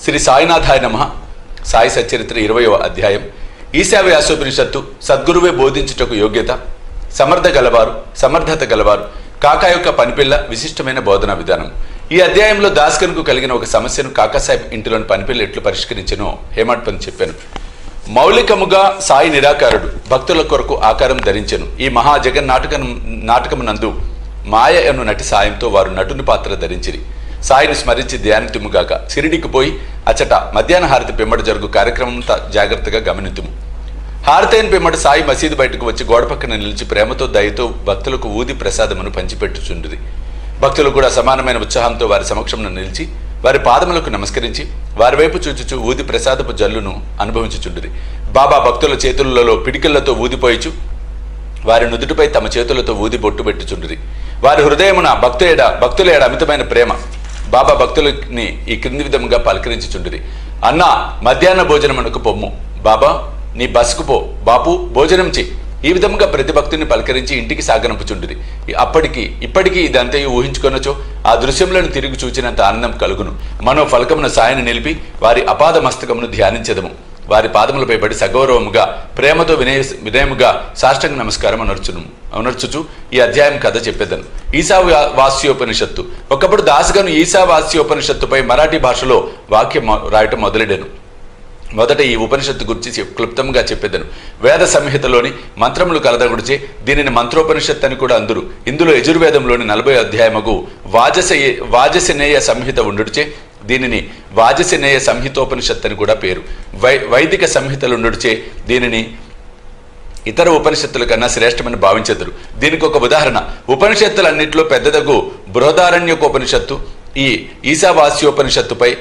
శ్రీ సాయినాథాయ నమః. సాయి సచ్చరిత్ర 20వ అధ్యాయం. ఈశావ్యాసోపనిషత్తు సద్గురువే బోధించుటకు యోగ్యత, సమర్థత గలవారు, కాకా యొక్క పనిపిల్ల, విశిష్టమైన బోధనా విధానం. ఈ అధ్యాయంలో దాస్కన్కు కలిగిన ఒక సమస్యను కాకాసాహెబ్ ఇంటిలోని పనిపిల్ల ఎట్లు పరిష్కరించనో హేమాడ్ పంత్ చెప్పాను. మౌలికముగా సాయి నిరాకారుడు, భక్తుల కొరకు ఆకారం ధరించెను. ఈ మహాజగన్ నాటకమునందు మాయ అను నటి సాయంతో వారు నటుని పాత్ర ధరించిరి. సాయిని స్మరించి ధ్యానితుముగాక. షిరిడికి పోయి అచ్చట మధ్యాహ్న హారతి పిమ్మట జరుగు కార్యక్రమం జాగ్రత్తగా గమనింతుము. హారతి అయిన పిమ్మట సాయి మసీదు బయటకు వచ్చి గోడ పక్కన నిలిచి ప్రేమతో దయతో భక్తులకు ఊది ప్రసాదమును పంచిపెట్టుచుండిరి. భక్తులు కూడా సమానమైన ఉత్సాహంతో వారి సమక్షంలో నిలిచి వారి పాదములకు నమస్కరించి వారి వైపు చూచుచు ఊది ప్రసాదపు జల్లును అనుభవించుచుండిరి. బాబా భక్తుల చేతులలో పిడికిళ్లతో ఊదిపోయిచు వారి నుదుటిపై తమ చేతులతో ఊది బొట్టు పెట్టుచుండిరి. వారి హృదయమున భక్తుల ఏడ అమితమైన ప్రేమ. బాబా భక్తులని ఈ క్రింది విధముగా పలకరించుచుండిరి. అన్నా, మధ్యాహ్న భోజనమునకు పొమ్ము. బాబా, నీ బస్కు పో. బాపు, భోజనం చెయ్యి. ఈ విధముగా ప్రతి భక్తుని పలకరించి ఇంటికి సాగనంపుచుండిరి. ఇప్పటికీ ఇదంతయు ఊహించుకొనచో ఆ దృశ్యములను తిరిగి చూచినంత ఆనందం కలుగును. మనో ఫలకమున సాయిని నిలిపి వారి అపాద మస్తకమును ధ్యానించదము. వారి పాదములపై పడి సగౌరవముగా ప్రేమతో వినయముగా సాష్టాంగ నమస్కారం అనర్చుచు ఈ అధ్యాయం కథ చెప్పేదను. ఈశావాస్యోపనిషత్తు. ఒకప్పుడు దాసగను ఈశావాస్యోపనిషత్తుపై మరాఠీ భాషలో వాక్యం రాయటం మొదలెడాను. మొదట ఈ ఉపనిషత్తు గురించి క్లుప్తంగా చెప్పేదను. వేద సంహితలోని మంత్రములు కలదగుడిచే దీనిని మంత్రోపనిషత్తు అని కూడా అందురు. ఇందులో యజుర్వేదంలోని 40వ అధ్యాయముకు వాజసనేయ సంహిత ఉండుడిచే దీనిని వాజసనేయ సంహితోపనిషత్తు అని కూడా పేరు. వైదిక సంహితలుండుడిచే దీనిని ఇతర ఉపనిషత్తుల కన్నా శ్రేష్టమని భావించెదరు. దీనికి ఒక ఉదాహరణ ఉపనిషత్తులన్నింటిలో పెద్దదగు బృహదారణ్యకోపనిషత్తు ఈ ఈశావాస్యోపనిషత్తుపై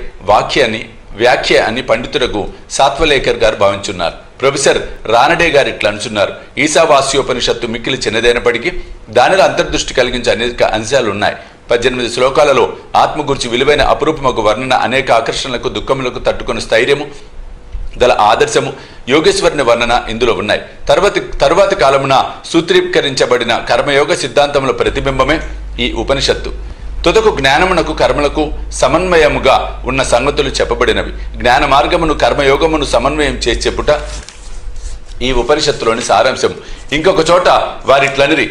వ్యాఖ్య అని పండితులకు సాత్వలేకర్ గారు భావించున్నారు. ప్రొఫెసర్ రానడే గారు ఇట్లా అంటున్నారు. ఈశావాస్యోపనిషత్తు మిక్కిలి చిన్నదైనప్పటికీ దానిలో అంతర్దృష్టి కలిగించే అనేక అంశాలు ఉన్నాయి. 18 శ్లోకాలలో ఆత్మ గురించి విలువైన అపురూపమగు వర్ణన, అనేక ఆకర్షణలకు దుఃఖములకు తట్టుకుని స్థైర్యము గల ఆదర్శము, యోగేశ్వరుని వర్ణన ఇందులో ఉన్నాయి. తరువాతి కాలమున సూత్రీకరించబడిన కర్మయోగ సిద్ధాంతముల ప్రతిబింబమే ఈ ఉపనిషత్తు. తుదకు జ్ఞానమునకు కర్మలకు సమన్వయముగా ఉన్న సంగతులు చెప్పబడినవి. జ్ఞాన మార్గమును కర్మయోగమును సమన్వయం చేసి చెప్పుట ఈ ఉపనిషత్తులోని సారాంశం. ఇంకొక చోట వారిట్లనిరి.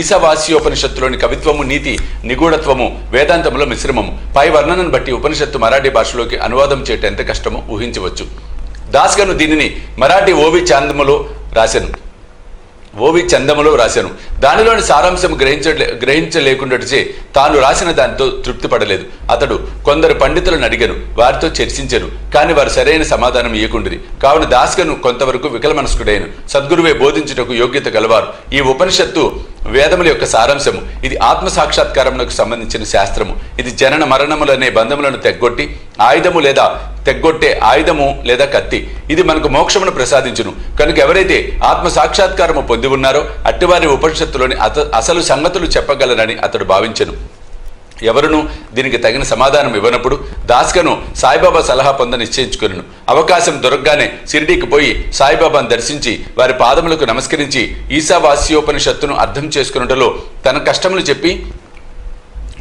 ఈశావాస్యోపనిషత్తులోని కవిత్వము, నీతి, నిగూఢత్వము వేదాంతముల మిశ్రమము. పై వర్ణనను బట్టి ఉపనిషత్తు మరాఠీ భాషలోకి అనువాదం చేయటం ఎంత కష్టమో ఊహించవచ్చు. దాస్గను దీనిని మరాఠీ ఓవి చందములో రాశాను. దానిలోని సారాంశం గ్రహించలేకుండాచే తాను రాసిన దానితో తృప్తి పడలేదు. అతడు కొందరు పండితులను అడిగాను, వారితో చర్చించాను. కానీ వారు సరైన సమాధానం ఇయ్యకుండిరి. కావున దాస్గను కొంతవరకు వికలమనస్కుడైన. సద్గురువే బోధించుటకు యోగ్యత గలవారు. ఈ ఉపనిషత్తు వేదముల యొక్క సారాంశము. ఇది ఆత్మ సాక్షాత్కారమునకు సంబంధించిన శాస్త్రము. ఇది జనన మరణములనే బంధములను తెగ్గొట్టే ఆయుధము లేదా కత్తి. ఇది మనకు మోక్షమును ప్రసాదించును. కనుక ఎవరైతే ఆత్మ సాక్షాత్కారము పొంది ఉన్నారో అట్టివారి ఉపనిషత్తులోని అసలు సంగతులు చెప్పగలరని అతడు భావించెను. ఎవరునూ దీనికి తగిన సమాధానం ఇవ్వనప్పుడు దాస్గను సాయిబాబా సలహా పొంద నిశ్చయించుకొనెను. అవకాశం దొరకగానే షిరిడీకి పోయి సాయిబాబాను దర్శించి వారి పాదములకు నమస్కరించి ఈశావాస్యోపనిషత్తును అర్థం చేసుకున్నటలో తన కష్టములు చెప్పి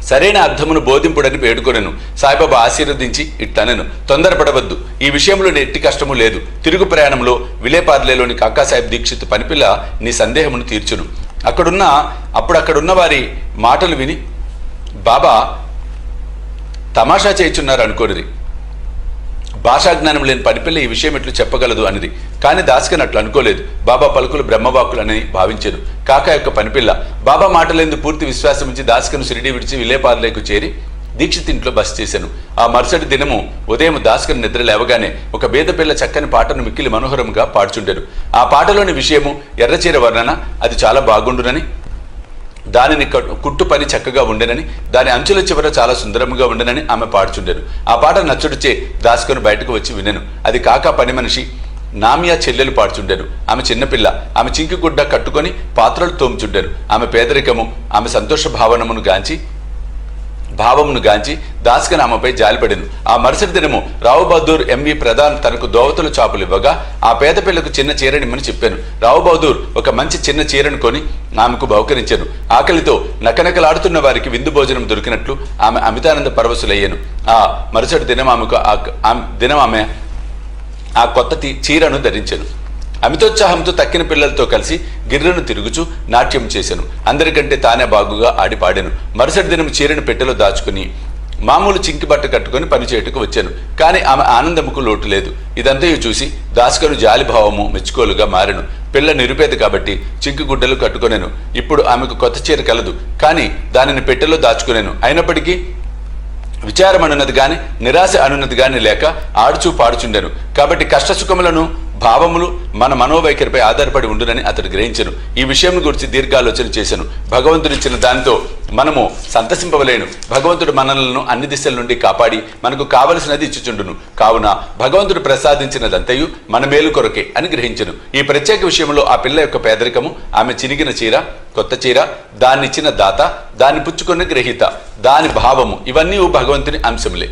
సరైన అర్థమును బోధింపుడని వేడుకొనెను. సాయిబాబా ఆశీర్వదించి ఇట్లనెను, తొందరపడవద్దు. ఈ విషయంలో ఎట్టి కష్టము లేదు. తిరుగు ప్రయాణంలో విలేపార్లేలోని కాకాసాహెబ్ దీక్షిత్ పనిపిల్ల నీ సందేహమును తీర్చును. అక్కడున్న వారి మాటలు విని బాబా తమాషా చేయుచున్నారు అనుకోనిది. భాషాజ్ఞానం లేని పనిపిల్ల ఈ విషయం ఎట్లు చెప్పగలదు అనిది. కానీ దాస్గన్ అట్లు అనుకోలేదు. బాబా పలుకులు బ్రహ్మవాక్కులని భావించాను. కాకా యొక్క పనిపిల్ల బాబా మాటలందు పూర్తి విశ్వాసం ఉంచి దాస్గను షిరిడీ విడిచి విలేపార్లేకు చేరి దీక్షిత్ ఇంట్లో బస చేశాను. ఆ మరుసటి దినము ఉదయం దాస్గను నిద్ర లేవగానే ఒక బేదపిల్ల చక్కని పాటను మిక్కిలి మనోహరంగా పాడుచుండెను. ఆ పాటలోని విషయము ఎర్రచీర వర్ణన, అది చాలా బాగుండునని, దానిని కుట్టు పని చక్కగా ఉండెనని, దాని అంచుల చివర చాలా సుందరముగా ఉండెనని ఆమె పాడుచుండెను. ఆ పాట నచ్చుడిచే దాస్గను బయటకు వచ్చి వినెను. అది కాకా పని మనిషి నామియా చెల్లెలు పాడుచుండెను. ఆమె చిన్నపిల్ల. ఆమె చింకి గుడ్డ కట్టుకొని పాత్రలు తోముచుండెను. ఆమె పేదరికము, ఆమె సంతోష భావనమును గాంచి భావమును గాంచి దాస్కన్ ఆమెపై జాలిపడెను. ఆ మరుసటి దినము రావు బహదూర్ ఎంవి ప్రధాన్ తనకు దోవతుల చాపులు ఇవ్వగా ఆ పేద పిల్లకు చిన్న చీరనిమ్మని చెప్పాను. రావు బహదూర్ ఒక మంచి చిన్న చీరను కొని ఆమెకు బహుకరించాను. ఆకలితో నకనకలాడుతున్న వారికి విందు భోజనం దొరికినట్లు ఆమె అమితానంద పరవశులయ్యాను. ఆ మరుసటి దినం ఆమె ఆ కొత్త చీరను ధరించాను. అమితోత్సాహంతో తక్కిన పిల్లలతో కలిసి గిర్రను తిరుగుచూ నాట్యం చేశాను. అందరికంటే తానే బాగుగా ఆడి పాడాను. మరుసటి దినం చీరను పెట్టెలో దాచుకుని మామూలు చింకి బట్ట కట్టుకుని పనిచేయటకు వచ్చాను. కానీ ఆమె ఆనందముకు లోటు లేదు. ఇదంతయు చూసి దాస్కను జాలిభావము మెచ్చుకోలుగా మారెను. పిల్ల నిరుపేద కాబట్టి చింకి గుడ్డలు కట్టుకొనేను. ఇప్పుడు ఆమెకు కొత్త చీర కలదు, కానీ దానిని పెట్టెలో దాచుకునేను. అయినప్పటికీ విచారం అనున్నది గాని నిరాశ అనున్నది గాని లేక ఆడుచూ పాడుచుండెను. కాబట్టి కష్టసుఖములను భావములు మన మనోవైఖరిపై ఆధారపడి ఉండునని అతడు గ్రహించెను. ఈ విషయం గురించి దీర్ఘాలోచన చేశాను. భగవంతుడిచ్చిన దానితో మనము సంతసింపవలేను. భగవంతుడు మనలను అన్ని దిశల నుండి కాపాడి మనకు కావలసినది ఇచ్చుచుండును. కావున భగవంతుడు ప్రసాదించినదంతయు మన మేలు కొరకే అని గ్రహించెను. ఈ ప్రత్యేక విషయంలో ఆ పిల్ల యొక్క పేదరికము, ఆమె చినిగిన చీర, కొత్త చీర, దాన్నిచ్చిన దాత, దాన్ని పుచ్చుకున్న గ్రహీత, దాని భావము ఇవన్నీ భగవంతుని అంశములే.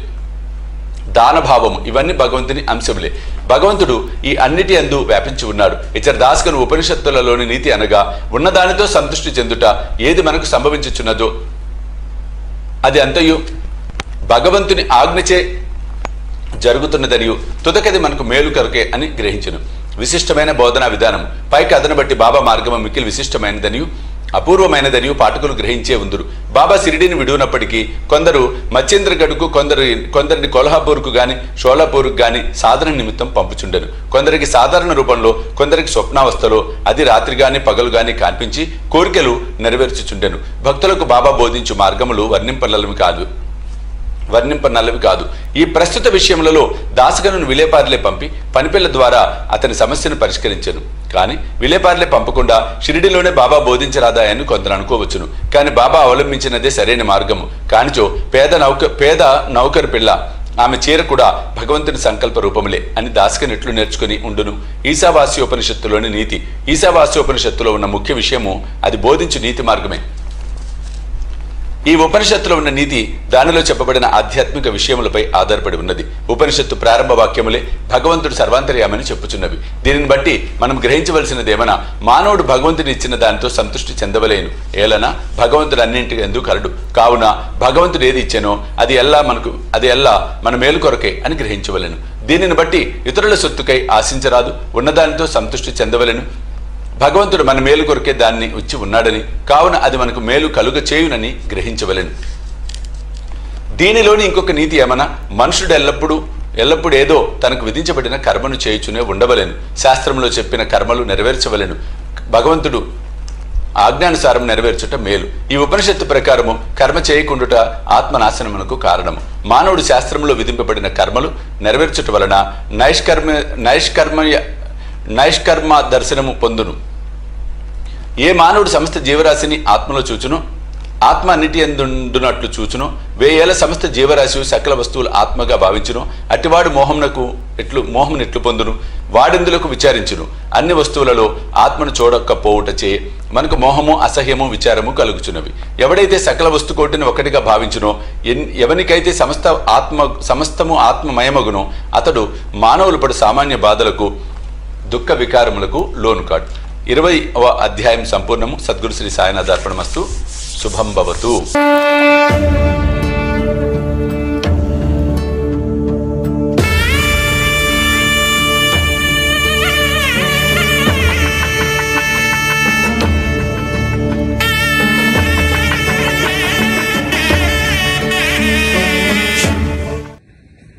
దానభావము ఇవన్నీ భగవంతుని అంశములే. భగవంతుడు ఈ అన్నిటి అందు వ్యాపించి ఉన్నాడు. ఇతర దాస్కను ఉపనిషత్తులలోని నీతి అనగా ఉన్నదానితో సంతృష్టి చెందుట ఏది మనకు సంభవించుచున్నదో అది అంతయు భగవంతుని ఆజ్ఞచే జరుగుతున్నదనియు తుదకది మనకు మేలు కొరకే అని గ్రహించును. విశిష్టమైన బోధనా విధానం పైకి అదను బట్టి బాబా మార్గము మిక్కిలి విశిష్టమైనదనియు అపూర్వమైనదనియు పాఠకులు గ్రహించే ఉందురు. బాబా సిరిడిని విడువనప్పటికీ కొందరు మచ్చేంద్రగఢ్కు, కొందరిని కొల్హాపూర్కు గాని షోలాపూర్కు గాని సాధన నిమిత్తం పంపుచుండెను. కొందరికి సాధారణ రూపంలో, కొందరికి స్వప్నావస్థలో, అది రాత్రి గాని పగలు గాని కనిపించి కోరికలు నెరవేర్చుచుండెను. భక్తులకు బాబా బోధించు మార్గములు వర్ణింపనల్లవి కాదు. ఈ ప్రస్తుత విషయములలో దాసగనును విలేపార్లే పంపి పనిపిల్ల ద్వారా అతని సమస్యను పరిష్కరించెను. కానీ విలేపార్లే పంపకుండా షిరిడిలోనే బాబా బోధించరాదాయని కొందరు అనుకోవచ్చును. కానీ బాబా అవలంబించినదే సరైన మార్గము. కానిచో పేద నౌకరు పిల్ల, ఆమె చీర కూడా భగవంతుని సంకల్ప రూపములే అని దాస్కన్ ఎట్లు నేర్చుకుని ఉండును. ఈశావాస్యోపనిషత్తులోని నీతి, ఈశావాస్యోపనిషత్తులో ఉన్న ముఖ్య విషయము అది బోధించు నీతి మార్గమే. ఈ ఉపనిషత్తులో ఉన్న నీతి దానిలో చెప్పబడిన ఆధ్యాత్మిక విషయములపై ఆధారపడి ఉన్నది. ఉపనిషత్తు ప్రారంభ వాక్యములే భగవంతుడు సర్వాంతర్యామని చెప్పుచున్నవి. దీనిని బట్టి మనం గ్రహించవలసినదేమనా మానవుడు భగవంతుని ఇచ్చిన దానితో సంతృష్టి చెందవలేను. ఏలనా భగవంతుడు అన్నింటికి ఎందుకు కలడు. కావున భగవంతుడు ఏది ఇచ్చానో అది ఎల్లా మన మేలు కొరకే అని గ్రహించవలెను. దీనిని బట్టి ఇతరుల సొత్తుకై ఆశించరాదు. ఉన్నదానితో సంతృష్టి చెందవలెను. భగవంతుడు మన మేలు కొరకే దాన్ని ఇచ్చి ఉన్నాడని, కావున అది మనకు మేలు కలుగ చేయునని గ్రహించవలెను. దీనిలోని ఇంకొక నీతి ఏమన్నా, మనుషుడు ఎల్లప్పుడూ ఏదో తనకు విధించబడిన కర్మను చేయుచునే ఉండవలెను. శాస్త్రంలో చెప్పిన కర్మలు నెరవేర్చవలెను. భగవంతుడు ఆజ్ఞానుసారం నెరవేర్చుట మేలు. ఈ ఉపనిషత్తు ప్రకారము కర్మ చేయకుండుట ఆత్మనాశనమునకు కారణము. మానవుడు శాస్త్రంలో విధింపబడిన కర్మలు నెరవేర్చుట వలన నైష్కర్మ దర్శనము పొందును. ఏ మానవుడు సమస్త జీవరాశిని ఆత్మలో చూచును, ఆత్మ అన్నిటి ఎందున్నట్లు చూచును, వేయేల సమస్త జీవరాశి సకల వస్తువులు ఆత్మగా భావించును, అటివాడు మోహమును ఎట్లు పొందును, వాడిందులకు విచారించును. అన్ని వస్తువులలో ఆత్మను చూడకపోవుటచే మనకు మోహము, అసహ్యము, విచారము కలుగుచున్నవి. ఎవడైతే సకల వస్తుకోటిని ఒకటిగా భావించునో, ఎవనికైతే సమస్తము ఆత్మమయమగునో అతడు మానవులు పడు సామాన్య బాధలకు, దుఃఖ వికారములకు లోను కాడు. 20వ అధ్యాయం సంపూర్ణము. సద్గురు శ్రీ సాయినాథ్ అర్పణమస్తు. శుభం భవతు.